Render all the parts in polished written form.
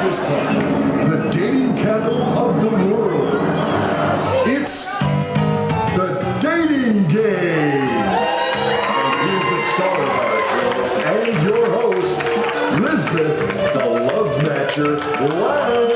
this part, the dating capital of the world. It's the dating game. And here's the star of our show and your host, Lisbeth, the Love Matcher, live.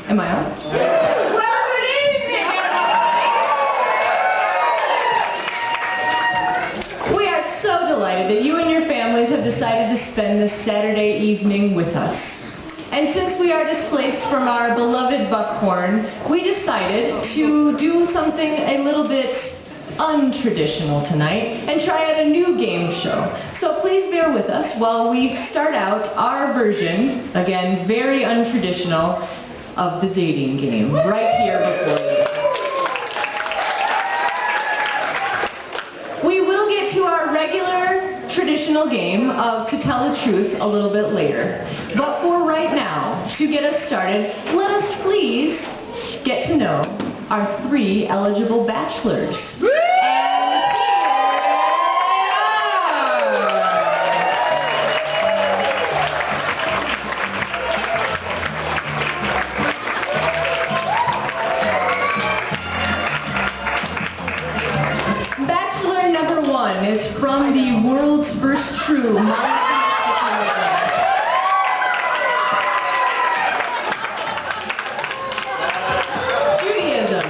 Am I on? Well, good evening, everybody! We are so delighted that you and your families have decided to spend this Saturday evening with us. And since we are displaced from our beloved Buckhorn, we decided to do something a little bit untraditional tonight and try out a new game show. So please bear with us while we start out our version, again, very untraditional, of the dating game, right here before you. We will get to our regular traditional game of To Tell the Truth a little bit later. But for right now, to get us started, let us please get to know our 3 eligible bachelors. Is from the world's first true Judaism.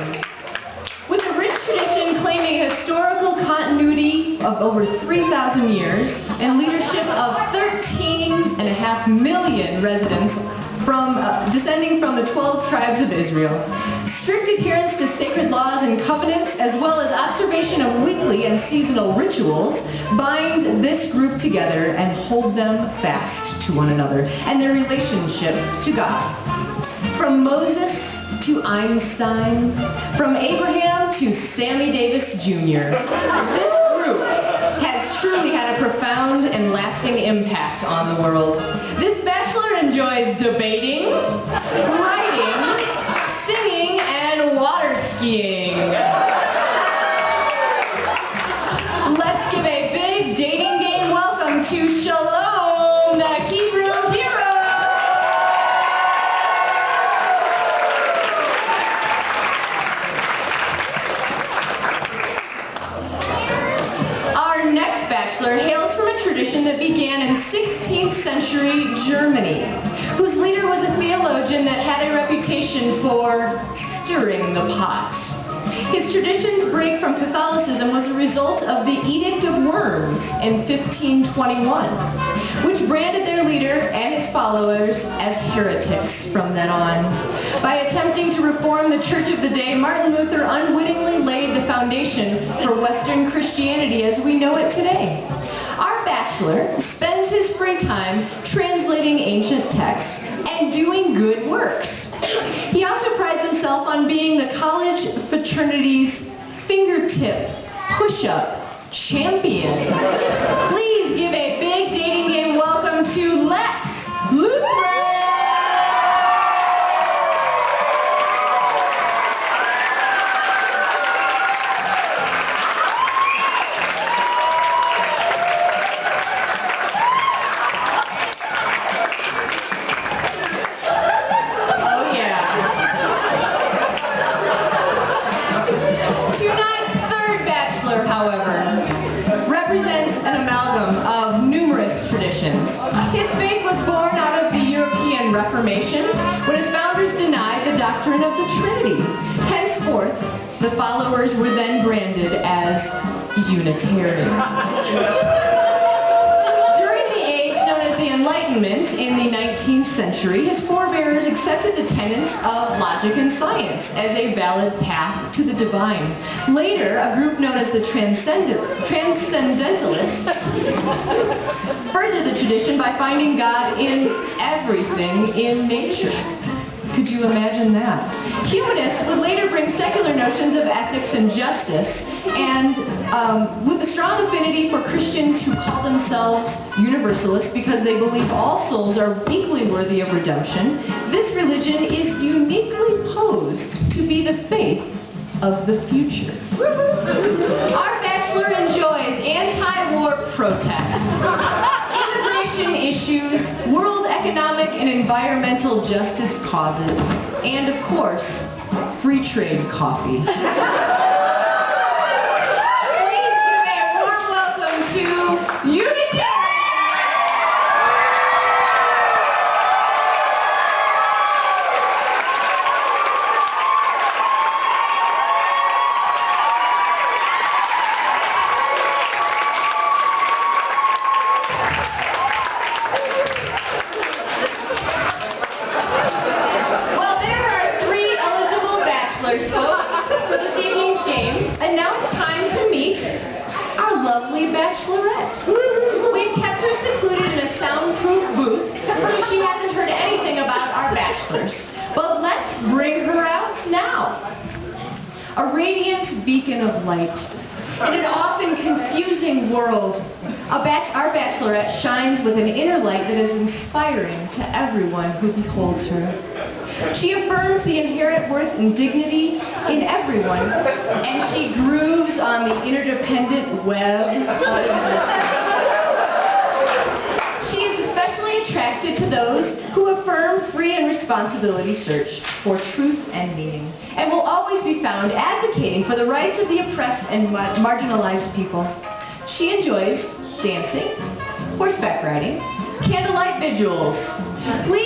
With a rich tradition claiming historical continuity of over 3,000 years and leadership of 13.5 million residents descending from the 12 tribes of Israel. Strict adherence to sacred laws and covenants, as well as observation of weekly and seasonal rituals, bind this group together and hold them fast to one another and their relationship to God. From Moses to Einstein, from Abraham to Sammy Davis Jr., this group has truly had a profound and lasting impact on the world. This bachelor enjoys debating, writing, singing, and water skiing. Let's give a big dating game welcome to Shalom, the Hebrew hero. Our next bachelor hails from a tradition that began in 16th century Germany, whose leader was a theologian that had a reputation for stirring the pot. His tradition's break from Catholicism was a result of the Edict of Worms in 1521, which branded their leader and his followers as heretics from then on. By attempting to reform the church of the day, Martin Luther unwittingly laid the foundation for Western Christianity as we know it today. Our bachelor spends his free time translating ancient texts and doing good works. He also prides himself on being the college fraternity's fingertip push-up champion. Please give a big dating game welcome to Lex Lutheran. His faith was born out of the European Reformation, when its founders denied the doctrine of the Trinity. Henceforth, the followers were then branded as Unitarians. During the age known as the Enlightenment in the 19th century, his forebears accepted the tenets of logic and science as a valid path to the divine. Later, a group known as the Transcendentalists furthered the tradition by finding God in everything in nature. Could you imagine that? Humanists would later bring secular notions of ethics and justice, and with a strong affinity for Christians who call themselves universalists because they believe all souls are equally worthy of redemption, this religion is uniquely posed to be the faith of the future. Our bachelor enjoys anti-war protests, immigration issues, world economic and environmental justice causes, and of course, free trade coffee. Please give a warm welcome to Unitarian Man. Folks, for this evening's game, and now it's time to meet our lovely bachelorette. We've kept her secluded in a soundproof booth, so she hasn't heard anything about our bachelors. But let's bring her out now. A radiant beacon of light. In an often confusing world, our bachelorette shines with an inner light that is inspiring to everyone who beholds her. She affirms the inherent worth and dignity in everyone, and she grooves on the interdependent web of existence. She is especially attracted to those who affirm free and responsibility search for truth and meaning, and will always be found advocating for the rights of the oppressed and marginalized people. She enjoys dancing, horseback riding, candlelight vigils. Please